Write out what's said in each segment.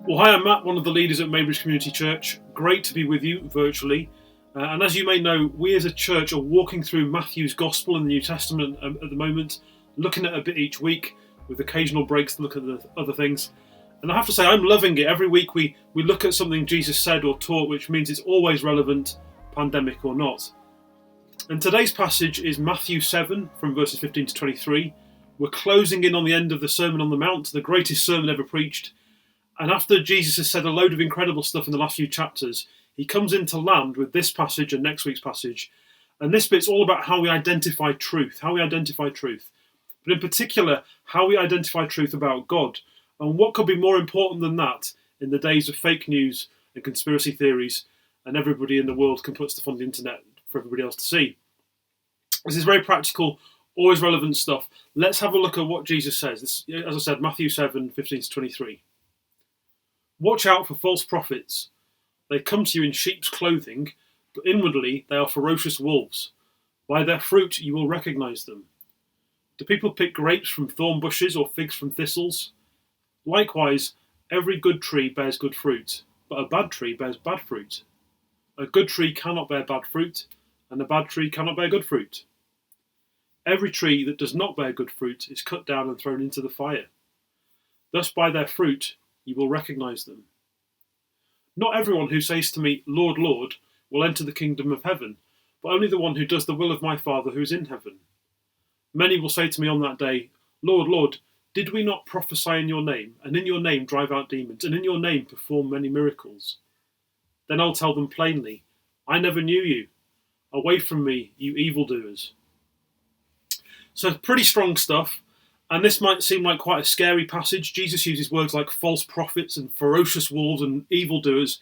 Well, hi, I'm Matt, one of the leaders at Maybridge Community Church. Great to be with you virtually. And as you may know, we as a church are walking through Matthew's Gospel in the New Testament at the moment, looking at a bit each week with occasional breaks to look at the other things. And I have to say, I'm loving it. Every week we look at something Jesus said or taught, which means it's always relevant, pandemic or not. And today's passage is Matthew 7 from verses 15 to 23. We're closing in on the end of the Sermon on the Mount, the greatest sermon ever preached. And after Jesus has said a load of incredible stuff in the last few chapters, he comes into land with this passage and next week's passage. And this bit's all about how we identify truth, But in particular, how we identify truth about God. And what could be more important than that in the days of fake news and conspiracy theories, and everybody in the world can put stuff on the internet for everybody else to see. This is very practical, always relevant stuff. Let's have a look at what Jesus says. This, as I said, Matthew 7, 15 to 23. Watch out for false prophets. They come to you in sheep's clothing, but inwardly they are ferocious wolves. By their fruit you will recognize them. Do people pick grapes from thorn bushes or figs from thistles? Likewise, every good tree bears good fruit, but a bad tree bears bad fruit. A good tree cannot bear bad fruit, and a bad tree cannot bear good fruit. Every tree that does not bear good fruit is cut down and thrown into the fire. Thus by their fruit you will recognize them. Not everyone who says to me, Lord, Lord, will enter the kingdom of heaven, but only the one who does the will of my Father who is in heaven. Many will say to me on that day, Lord, Lord, did we not prophesy in your name, and in your name drive out demons, and in your name perform many miracles? Then I'll tell them plainly, I never knew you. Away from me, you evildoers. So pretty strong stuff. And this might seem like quite a scary passage. Jesus uses words like false prophets and ferocious wolves and evildoers.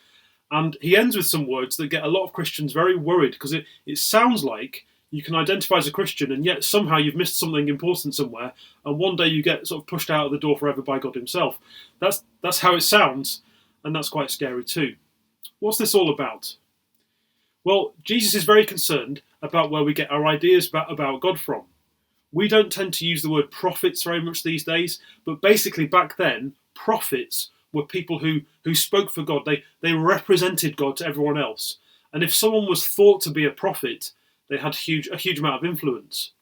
And he ends with some words that get a lot of Christians very worried, because it sounds like you can identify as a Christian and yet somehow you've missed something important somewhere, and one day you get sort of pushed out of the door forever by God himself. That's how it sounds, and that's quite scary too. What's this all about? Well, Jesus is very concerned about where we get our ideas about God from. We don't tend to use the word prophets very much these days, but basically back then, prophets were people who spoke for God. They represented God to everyone else. And if someone was thought to be a prophet, they had a huge amount of influence.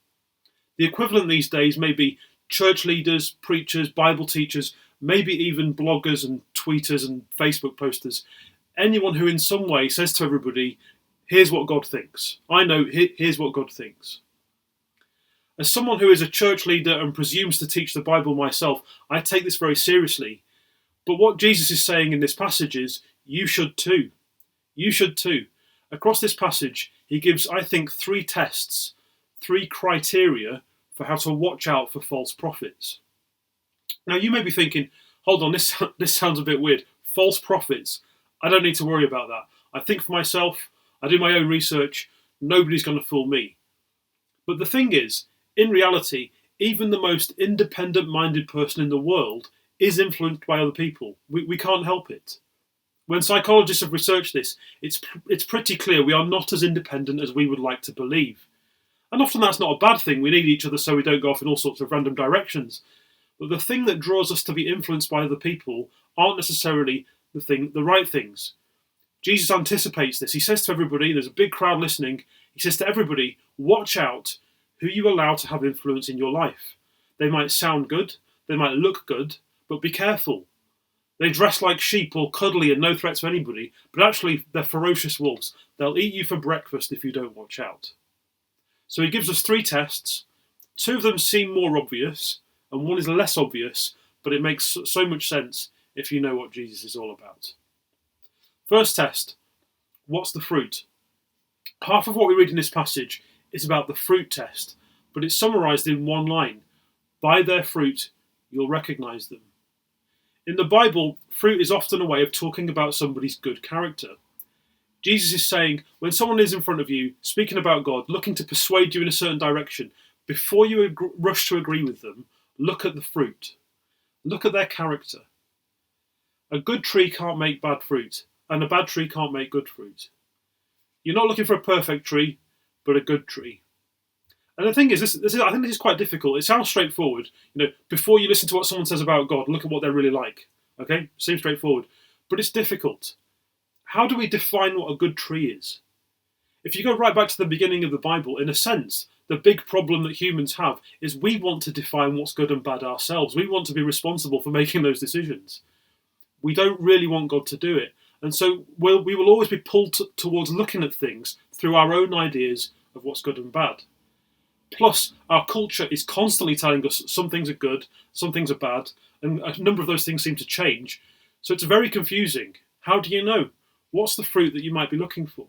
The equivalent these days may be church leaders, preachers, Bible teachers, maybe even bloggers and tweeters and Facebook posters. Anyone who in some way says to everybody, here's what God thinks. I know, here's what God thinks. As someone who is a church leader and presumes to teach the Bible myself, I take this very seriously. But what Jesus is saying in this passage is, you should too. You should too. Across this passage, he gives, I think, 3 tests, 3 criteria for how to watch out for false prophets. Now, you may be thinking, hold on, this sounds a bit weird. False prophets. I don't need to worry about that. I think for myself, I do my own research, nobody's going to fool me. But the thing is, in reality, even the most independent-minded person in the world is influenced by other people. We can't help it. When psychologists have researched this, it's pretty clear we are not as independent as we would like to believe. And often that's not a bad thing. We need each other so we don't go off in all sorts of random directions. But the thing that draws us to be influenced by other people aren't necessarily the right things. Jesus anticipates this. He says to everybody, there's a big crowd listening, he says to everybody, watch out who you allow to have influence in your life. They might sound good, they might look good, but be careful. They dress like sheep, all cuddly and no threat to anybody, but actually they're ferocious wolves. They'll eat you for breakfast if you don't watch out. So he gives us 3 tests. 2 of them seem more obvious, and 1 is less obvious, but it makes so much sense if you know what Jesus is all about. First test, what's the fruit? Half of what we read in this passage is about the fruit test, but it's summarised in 1 line. By their fruit, you'll recognise them. In the Bible, fruit is often a way of talking about somebody's good character. Jesus is saying, when someone is in front of you, speaking about God, looking to persuade you in a certain direction, before you rush to agree with them, look at the fruit. Look at their character. A good tree can't make bad fruit, and a bad tree can't make good fruit. You're not looking for a perfect tree, but a good tree. And the thing is, I think this is quite difficult. It sounds straightforward. Before you listen to what someone says about God, look at what they're really like. Okay, seems straightforward, but it's difficult. How do we define what a good tree is? If you go right back to the beginning of the Bible, in a sense, the big problem that humans have is we want to define what's good and bad ourselves. We want to be responsible for making those decisions. We don't really want God to do it. And so we will always be pulled towards looking at things through our own ideas of what's good and bad. Plus, our culture is constantly telling us some things are good, some things are bad, and a number of those things seem to change. So it's very confusing. How do you know? What's the fruit that you might be looking for?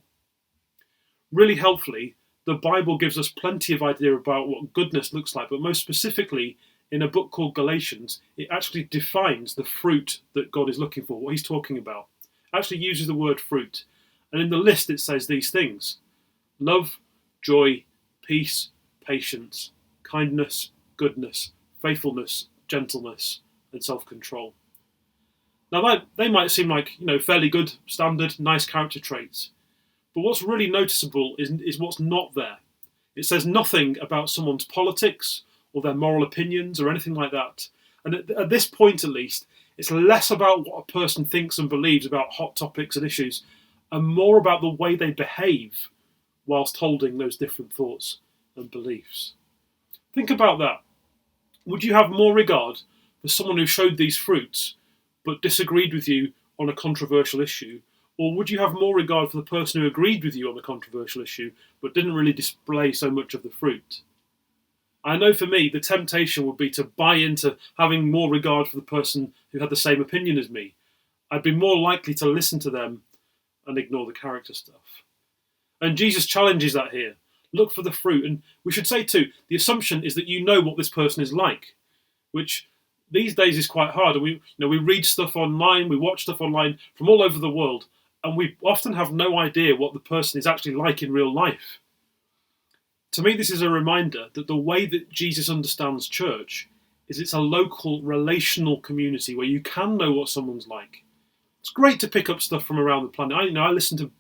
Really helpfully, the Bible gives us plenty of idea about what goodness looks like, but most specifically, in a book called Galatians, it actually defines the fruit that God is looking for, what he's talking about. It actually uses the word fruit. And in the list it says these things: love, joy, peace, patience, kindness, goodness, faithfulness, gentleness, and self-control. Now they might seem like, fairly good, standard, nice character traits. But what's really noticeable is what's not there. It says nothing about someone's politics or their moral opinions or anything like that. And at this point, at least, it's less about what a person thinks and believes about hot topics and issues, and more about the way they behave whilst holding those different thoughts and beliefs. Think about that. Would you have more regard for someone who showed these fruits but disagreed with you on a controversial issue? Or would you have more regard for the person who agreed with you on the controversial issue but didn't really display so much of the fruit? I know for me, the temptation would be to buy into having more regard for the person who had the same opinion as me. I'd be more likely to listen to them and ignore the character stuff. And Jesus challenges that here. Look for the fruit. And we should say too, the assumption is that you know what this person is like, which these days is quite hard. And we read stuff online, we watch stuff online from all over the world, and we often have no idea what the person is actually like in real life. To me, this is a reminder that the way that Jesus understands church is it's a local, relational community where you can know what someone's like. It's great to pick up stuff from around the planet. I listen to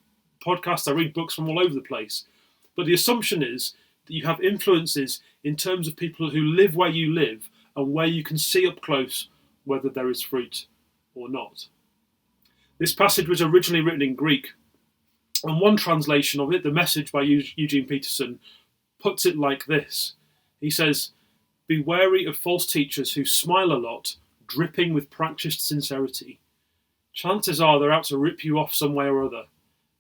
podcasts, I read books from all over the place. But the assumption is that you have influences in terms of people who live where you live and where you can see up close whether there is fruit or not. This passage was originally written in Greek, and one translation of it, The Message by Eugene Peterson, puts it like this. He says, "Be wary of false teachers who smile a lot, dripping with practiced sincerity. Chances are they're out to rip you off some way or other.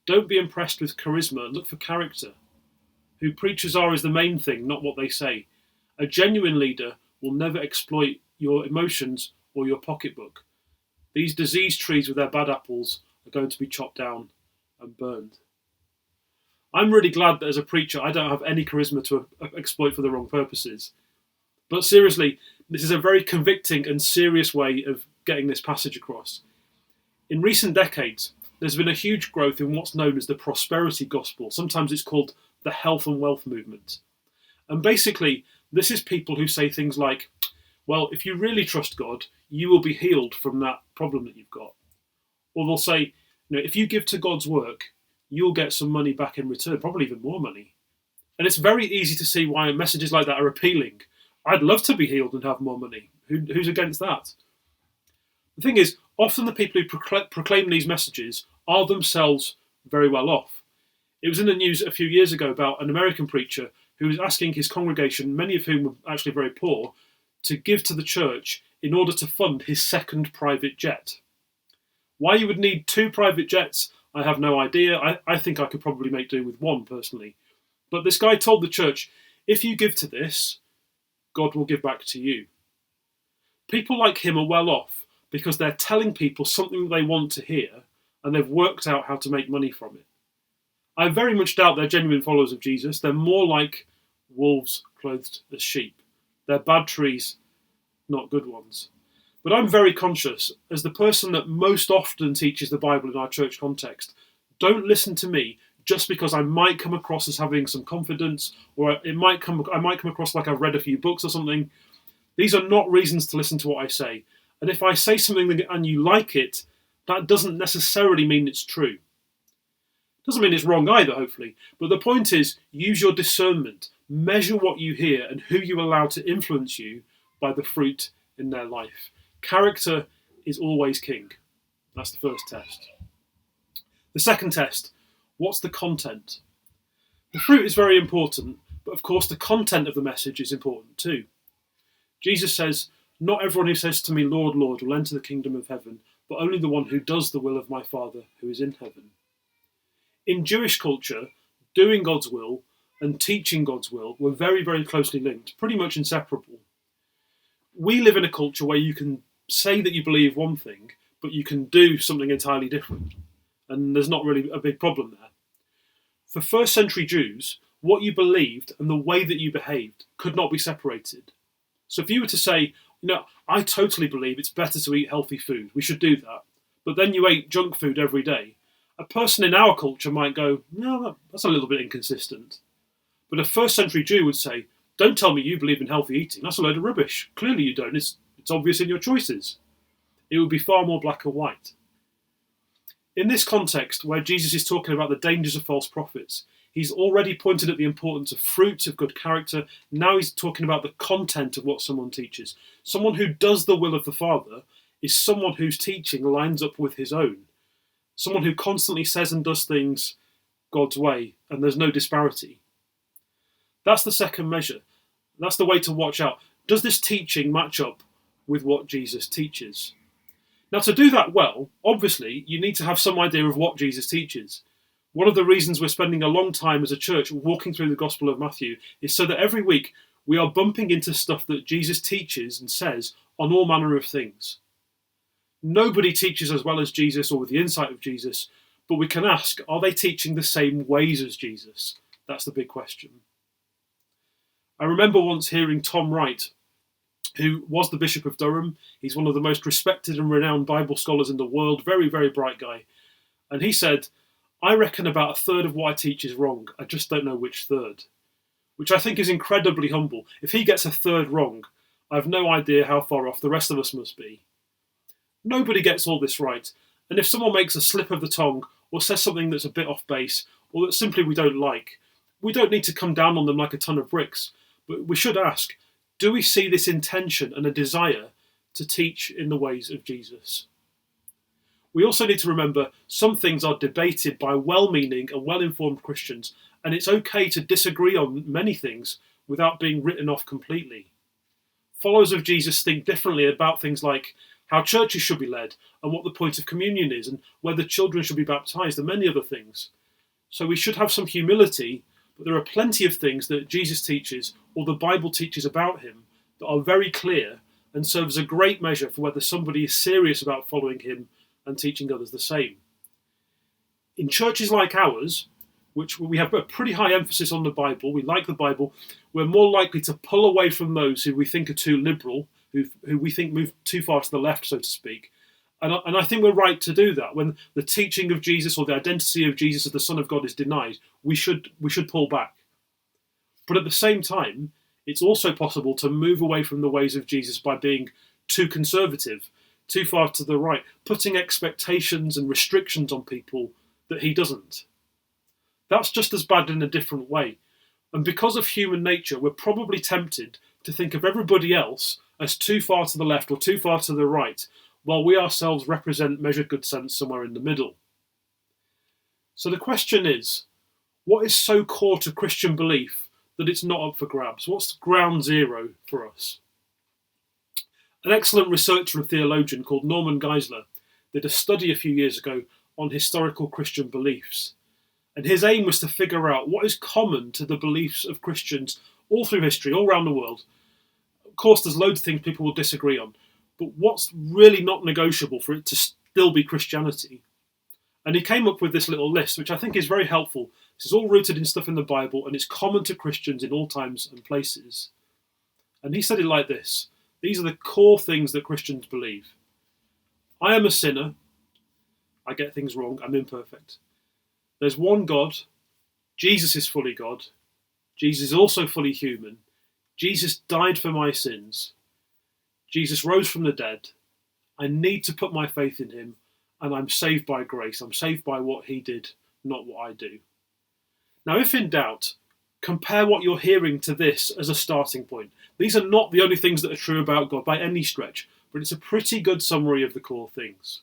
Don't be impressed with charisma, look for character. Who preachers are is the main thing, not what they say. A genuine leader will never exploit your emotions or your pocketbook. These diseased trees with their bad apples are going to be chopped down and burned." I'm really glad that as a preacher I don't have any charisma to exploit for the wrong purposes. But seriously, this is a very convicting and serious way of getting this passage across. In recent decades, there's been a huge growth in what's known as the prosperity gospel. Sometimes it's called the health and wealth movement. And basically, this is people who say things like, well, if you really trust God, you will be healed from that problem that you've got. Or they'll say, if you give to God's work, you'll get some money back in return, probably even more money. And it's very easy to see why messages like that are appealing. I'd love to be healed and have more money. Who's against that? The thing is, often the people who proclaim these messages are themselves very well off. It was in the news a few years ago about an American preacher who was asking his congregation, many of whom were actually very poor, to give to the church in order to fund his second private jet. Why you would need two private jets, I have no idea. I think I could probably make do with one personally. But this guy told the church, if you give to this, God will give back to you. People like him are well off because they're telling people something they want to hear and they've worked out how to make money from it. I very much doubt they're genuine followers of Jesus. They're more like wolves clothed as sheep. They're bad trees, not good ones. But I'm very conscious, as the person that most often teaches the Bible in our church context, don't listen to me just because I might come across as having some confidence, or I might come across like I've read a few books or something. These are not reasons to listen to what I say. And if I say something and you like it, that doesn't necessarily mean it's true. Doesn't mean it's wrong either, hopefully. But the point is, use your discernment. Measure what you hear and who you allow to influence you by the fruit in their life. Character is always king. That's the first test. The second test, what's the content? The fruit is very important, but of course the content of the message is important too. Jesus says, "Not everyone who says to me, 'Lord, Lord,' will enter the kingdom of heaven, but only the one who does the will of my Father who is in heaven." In Jewish culture, doing God's will and teaching God's will were very, very closely linked, pretty much inseparable. We live in a culture where you can say that you believe one thing, but you can do something entirely different. And there's not really a big problem there. For first century Jews, what you believed and the way that you behaved could not be separated. So if you were to say, I totally believe it's better to eat healthy food, we should do that, but then you ate junk food every day, a person in our culture might go, no, that's a little bit inconsistent. But a first century Jew would say, don't tell me you believe in healthy eating, that's a load of rubbish. Clearly you don't, it's obvious in your choices. It would be far more black and white. In this context, where Jesus is talking about the dangers of false prophets, he's already pointed at the importance of fruit, of good character. Now he's talking about the content of what someone teaches. Someone who does the will of the Father is someone whose teaching lines up with his own. Someone who constantly says and does things God's way, and there's no disparity. That's the second measure. That's the way to watch out. Does this teaching match up with what Jesus teaches? Now, to do that well, obviously, you need to have some idea of what Jesus teaches. One of the reasons we're spending a long time as a church walking through the Gospel of Matthew is so that every week we are bumping into stuff that Jesus teaches and says on all manner of things. Nobody teaches as well as Jesus or with the insight of Jesus, but we can ask, are they teaching the same ways as Jesus? That's the big question. I remember once hearing Tom Wright, who was the Bishop of Durham. He's one of the most respected and renowned Bible scholars in the world, very, very bright guy. And he said, I reckon about a third of what I teach is wrong. I just don't know which third. Which I think is incredibly humble. If he gets a third wrong, I have no idea how far off the rest of us must be. Nobody gets all this right. And if someone makes a slip of the tongue or says something that's a bit off base or that simply we don't like, we don't need to come down on them like a ton of bricks. But we should ask, do we see this intention and a desire to teach in the ways of Jesus? We also need to remember some things are debated by well-meaning and well-informed Christians, and it's okay to disagree on many things without being written off completely. Followers of Jesus think differently about things like how churches should be led and what the point of communion is and whether children should be baptized and many other things. So we should have some humility, but there are plenty of things that Jesus teaches or the Bible teaches about him that are very clear and serve as a great measure for whether somebody is serious about following him and teaching others the same. In churches like ours, which we have a pretty high emphasis on the Bible, we like the Bible, we're more likely to pull away from those who we think are too liberal, who we think move too far to the left, so to speak. And I think we're right to do that. When the teaching of Jesus or the identity of Jesus as the Son of God is denied, we should pull back. But at the same time, it's also possible to move away from the ways of Jesus by being too conservative, too far to the right, putting expectations and restrictions on people that he doesn't. That's just as bad in a different way. And because of human nature, we're probably tempted to think of everybody else as too far to the left or too far to the right, while we ourselves represent measured good sense somewhere in the middle. So the question is, what is so core to Christian belief that it's not up for grabs? What's ground zero for us? An excellent researcher and theologian called Norman Geisler did a study a few years ago on historical Christian beliefs. And his aim was to figure out what is common to the beliefs of Christians all through history, all around the world. Of course, there's loads of things people will disagree on, but what's really not negotiable for it to still be Christianity? And he came up with this little list, which I think is very helpful. This is all rooted in stuff in the Bible, and it's common to Christians in all times and places. And he said it like this. These are the core things that Christians believe. I am a sinner. I get things wrong. I'm imperfect. There's one God. Jesus is fully God. Jesus is also fully human. Jesus died for my sins. Jesus rose from the dead. I need to put my faith in him, and I'm saved by grace. I'm saved by what he did, not what I do. Now, if in doubt, compare what you're hearing to this as a starting point. These are not the only things that are true about God by any stretch, but it's a pretty good summary of the core things.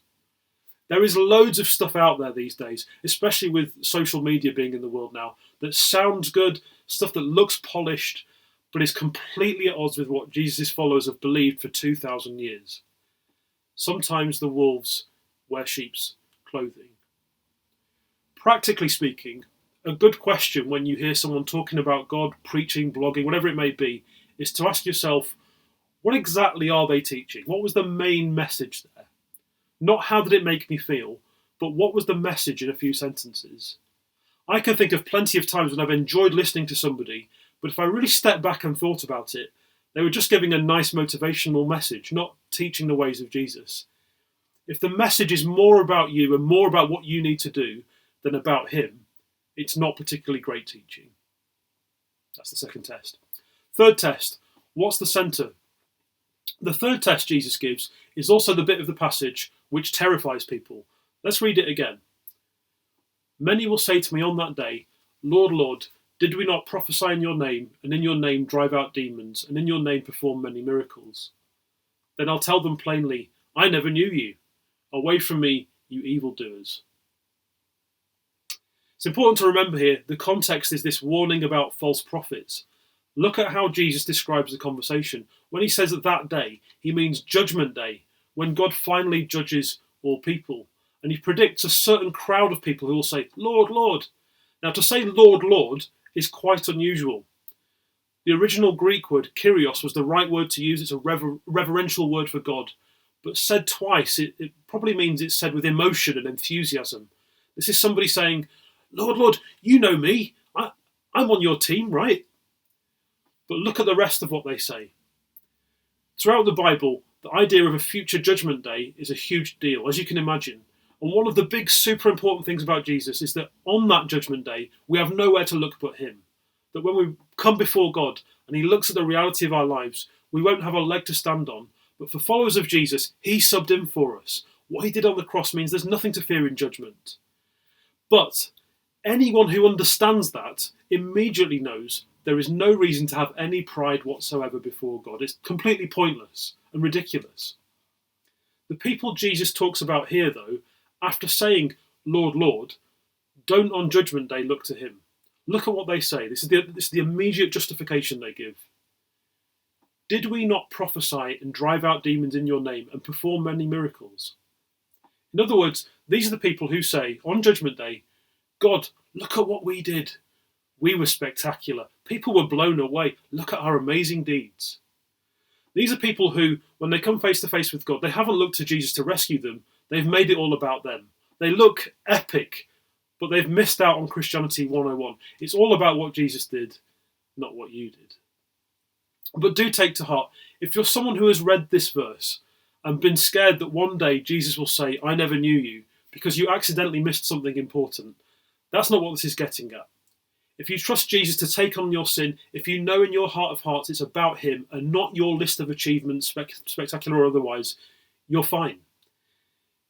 There is loads of stuff out there these days, especially with social media being in the world now, that sounds good, stuff that looks polished, but is completely at odds with what Jesus' followers have believed for 2,000 years. Sometimes the wolves wear sheep's clothing. Practically speaking, a good question when you hear someone talking about God, preaching, blogging, whatever it may be, is to ask yourself, what exactly are they teaching? What was the main message there? Not how did it make me feel, but what was the message in a few sentences? I can think of plenty of times when I've enjoyed listening to somebody, but if I really stepped back and thought about it, they were just giving a nice motivational message, not teaching the ways of Jesus. If the message is more about you and more about what you need to do than about him, it's not particularly great teaching. That's the second test. Third test, what's the centre? The third test Jesus gives is also the bit of the passage which terrifies people. Let's read it again. Many will say to me on that day, Lord, Lord, did we not prophesy in your name, and in your name drive out demons, and in your name perform many miracles? Then I'll tell them plainly, I never knew you. Away from me, you evildoers. It's important to remember here, the context is this warning about false prophets. Look at how Jesus describes the conversation. When he says that day, he means judgment day, when God finally judges all people. And he predicts a certain crowd of people who will say, Lord, Lord. Now, to say Lord, Lord is quite unusual. The original Greek word, kyrios, was the right word to use. It's a reverential word for God. But said twice, it probably means it's said with emotion and enthusiasm. This is somebody saying, Lord, Lord, you know me. I'm on your team, right? But look at the rest of what they say. Throughout the Bible, the idea of a future judgment day is a huge deal, as you can imagine. And one of the big super important things about Jesus is that on that judgment day, we have nowhere to look but him. That when we come before God and he looks at the reality of our lives, we won't have a leg to stand on. But for followers of Jesus, he subbed in for us. What he did on the cross means there's nothing to fear in judgment. But anyone who understands that immediately knows there is no reason to have any pride whatsoever before God. It's completely pointless and ridiculous. The people Jesus talks about here, though, after saying, Lord, Lord, don't on judgment day look to him. Look at what they say. This is the immediate justification they give. Did we not prophesy and drive out demons in your name and perform many miracles? In other words, these are the people who say, on judgment day, God, look at what we did. We were spectacular. People were blown away. Look at our amazing deeds. These are people who, when they come face to face with God, they haven't looked to Jesus to rescue them. They've made it all about them. They look epic, but they've missed out on Christianity 101. It's all about what Jesus did, not what you did. But do take to heart, if you're someone who has read this verse and been scared that one day Jesus will say, I never knew you, because you accidentally missed something important, that's not what this is getting at. If you trust Jesus to take on your sin, if you know in your heart of hearts it's about him and not your list of achievements, spectacular or otherwise, you're fine.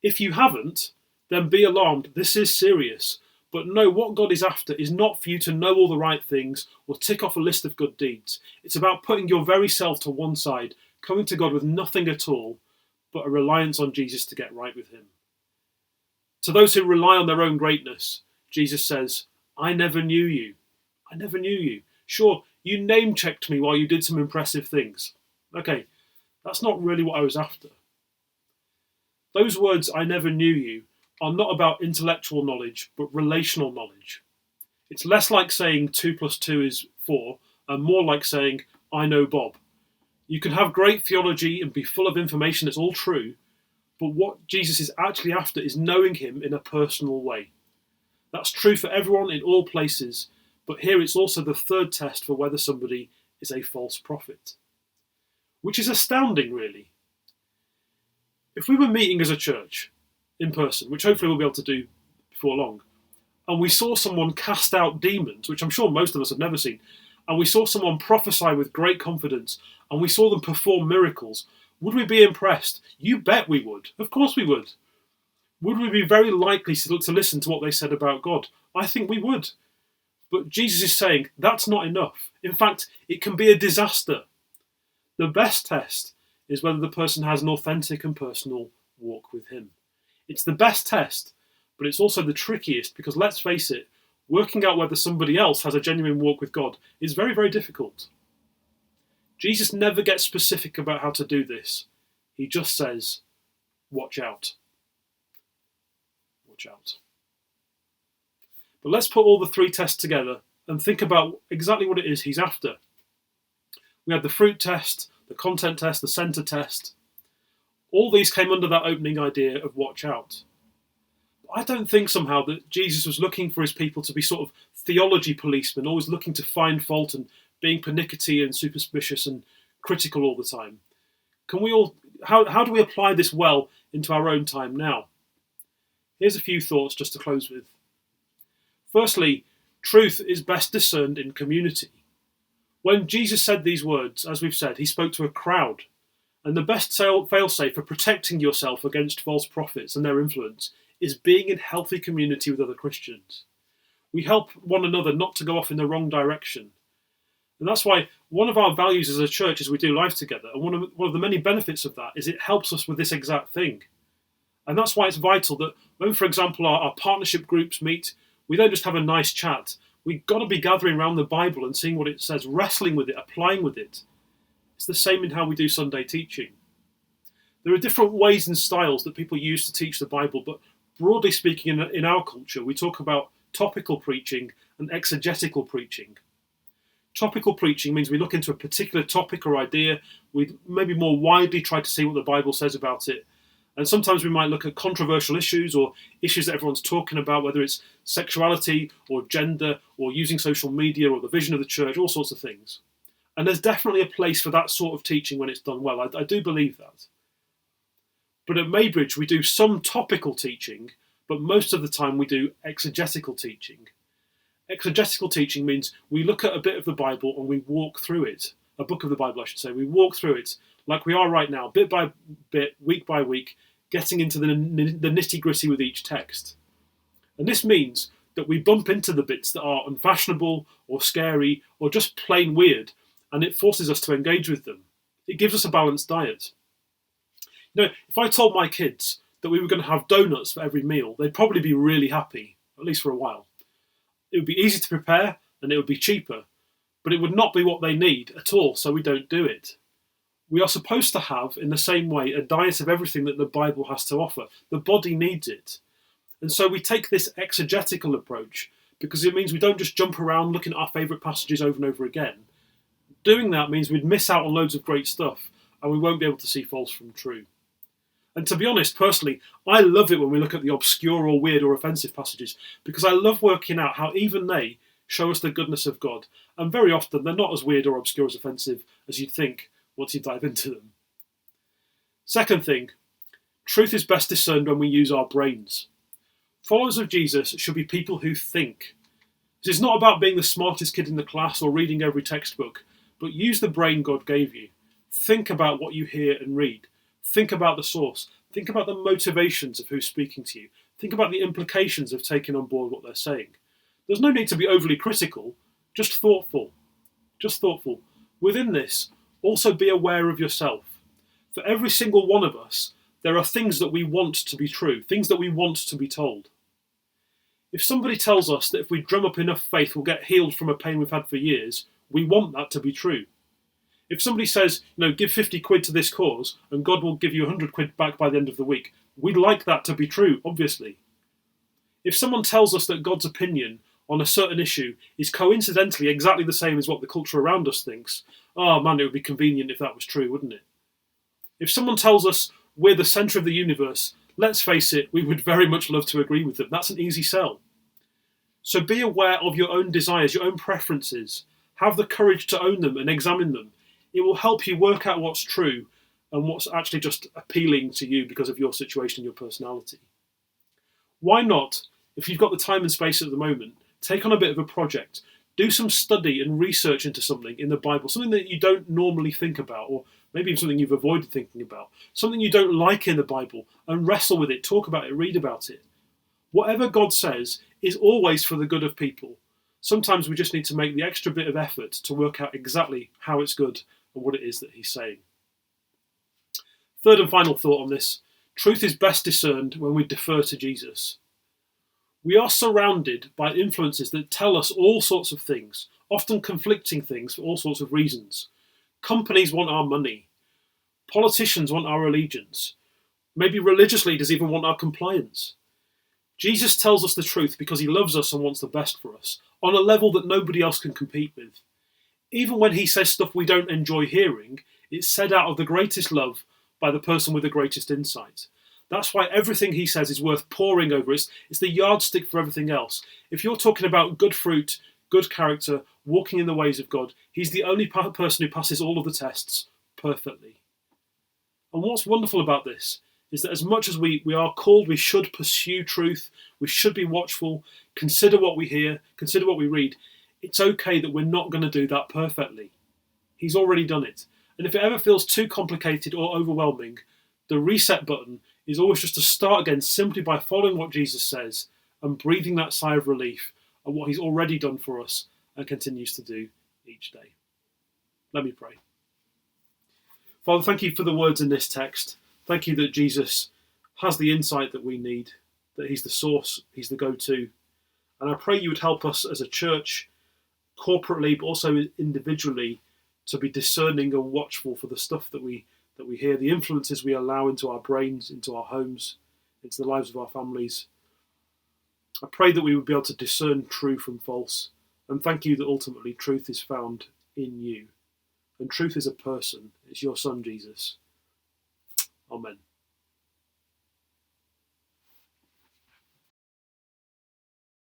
If you haven't, then be alarmed. This is serious. But no, what God is after is not for you to know all the right things or tick off a list of good deeds. It's about putting your very self to one side, coming to God with nothing at all, but a reliance on Jesus to get right with him. To those who rely on their own greatness, Jesus says, I never knew you. I never knew you. Sure, you name-checked me while you did some impressive things. Okay, that's not really what I was after. Those words, I never knew you, are not about intellectual knowledge, but relational knowledge. It's less like saying 2 + 2 is 4, and more like saying, I know Bob. You can have great theology and be full of information that's all true, but what Jesus is actually after is knowing him in a personal way. That's true for everyone in all places, but here it's also the third test for whether somebody is a false prophet. Which is astounding, really. If we were meeting as a church, in person, which hopefully we'll be able to do before long, and we saw someone cast out demons, which I'm sure most of us have never seen, and we saw someone prophesy with great confidence, and we saw them perform miracles, would we be impressed? You bet we would. Of course we would. Would we be very likely to listen to what they said about God? I think we would. But Jesus is saying that's not enough. In fact, it can be a disaster. The best test is whether the person has an authentic and personal walk with him. It's the best test, but it's also the trickiest because, let's face it, working out whether somebody else has a genuine walk with God is very, very difficult. Jesus never gets specific about how to do this. He just says, watch out. Watch out. But let's put all the three tests together and think about exactly what it is he's after. We had the fruit test, the content test, the centre test. All these came under that opening idea of watch out. I don't think somehow that Jesus was looking for his people to be sort of theology policemen, always looking to find fault and being pernickety and suspicious and critical all the time. How do we apply this well into our own time now? Here's a few thoughts just to close with. Firstly, truth is best discerned in community. When Jesus said these words, as we've said, he spoke to a crowd. And the best fail-safe for protecting yourself against false prophets and their influence is being in healthy community with other Christians. We help one another not to go off in the wrong direction. And that's why one of our values as a church is we do life together. And one of the many benefits of that is it helps us with this exact thing. And that's why it's vital that when, for example, our partnership groups meet, we don't just have a nice chat. We've got to be gathering around the Bible and seeing what it says, wrestling with it, applying with it. It's the same in how we do Sunday teaching. There are different ways and styles that people use to teach the Bible, but broadly speaking, in our culture, we talk about topical preaching and exegetical preaching. Topical preaching means we look into a particular topic or idea, we maybe more widely try to see what the Bible says about it, and sometimes we might look at controversial issues or issues that everyone's talking about, whether it's sexuality or gender or using social media or the vision of the church, all sorts of things. And there's definitely a place for that sort of teaching when it's done well. I do believe that. But at Maybridge, we do some topical teaching, but most of the time we do exegetical teaching. Exegetical teaching means we look at a bit of the Bible and we walk through it. A book of the Bible, I should say. We walk through it like we are right now, bit by bit, week by week, getting into the nitty-gritty with each text. And this means that we bump into the bits that are unfashionable or scary or just plain weird, and it forces us to engage with them. It gives us a balanced diet. You know, if I told my kids that we were going to have donuts for every meal, they'd probably be really happy, at least for a while. It would be easy to prepare and it would be cheaper, but it would not be what they need at all, so we don't do it. We are supposed to have, in the same way, a diet of everything that the Bible has to offer. The body needs it. And so we take this exegetical approach because it means we don't just jump around looking at our favourite passages over and over again. Doing that means we'd miss out on loads of great stuff and we won't be able to see false from true. And to be honest, personally, I love it when we look at the obscure or weird or offensive passages because I love working out how even they show us the goodness of God. And very often they're not as weird or obscure as offensive as you'd think once you dive into them. Second thing, truth is best discerned when we use our brains. Followers of Jesus should be people who think. This is not about being the smartest kid in the class or reading every textbook, but use the brain God gave you. Think about what you hear and read. Think about the source. Think about the motivations of who's speaking to you. Think about the implications of taking on board what they're saying. There's no need to be overly critical, just thoughtful. Just thoughtful. Within this, also be aware of yourself. For every single one of us, there are things that we want to be true, things that we want to be told. If somebody tells us that if we drum up enough faith, we'll get healed from a pain we've had for years, we want that to be true. If somebody says, give 50 quid to this cause and God will give you 100 quid back by the end of the week, we'd like that to be true, obviously. If someone tells us that God's opinion on a certain issue is coincidentally exactly the same as what the culture around us thinks, oh man, it would be convenient if that was true, wouldn't it? If someone tells us we're the centre of the universe, let's face it, we would very much love to agree with them. That's an easy sell. So be aware of your own desires, your own preferences. Have the courage to own them and examine them. It will help you work out what's true and what's actually just appealing to you because of your situation and your personality. Why not, if you've got the time and space at the moment, take on a bit of a project. Do some study and research into something in the Bible, something that you don't normally think about, or maybe something you've avoided thinking about, something you don't like in the Bible, and wrestle with it, talk about it, read about it. Whatever God says is always for the good of people. Sometimes we just need to make the extra bit of effort to work out exactly how it's good and what it is that he's saying. Third and final thought on this: truth is best discerned when we defer to Jesus. We are surrounded by influences that tell us all sorts of things, often conflicting things for all sorts of reasons. Companies want our money. Politicians want our allegiance. Maybe religious leaders even want our compliance. Jesus tells us the truth because he loves us and wants the best for us, on a level that nobody else can compete with. Even when he says stuff we don't enjoy hearing, it's said out of the greatest love by the person with the greatest insight. That's why everything he says is worth poring over. It's the yardstick for everything else. If you're talking about good fruit, good character, walking in the ways of God, he's the only person who passes all of the tests perfectly. And what's wonderful about this is that as much as we are called, we should pursue truth, we should be watchful, consider what we hear, consider what we read, it's okay that we're not going to do that perfectly. He's already done it. And if it ever feels too complicated or overwhelming, the reset button is always just to start again simply by following what Jesus says and breathing that sigh of relief at what he's already done for us and continues to do each day. Let me pray. Father, thank you for the words in this text. Thank you that Jesus has the insight that we need, that he's the source, he's the go-to. And I pray you would help us as a church, corporately, but also individually, to be discerning and watchful for the stuff that we hear, the influences we allow into our brains, into our homes, into the lives of our families. I pray that we would be able to discern true from false. And thank you that ultimately truth is found in you. And truth is a person. It's your son, Jesus. Amen.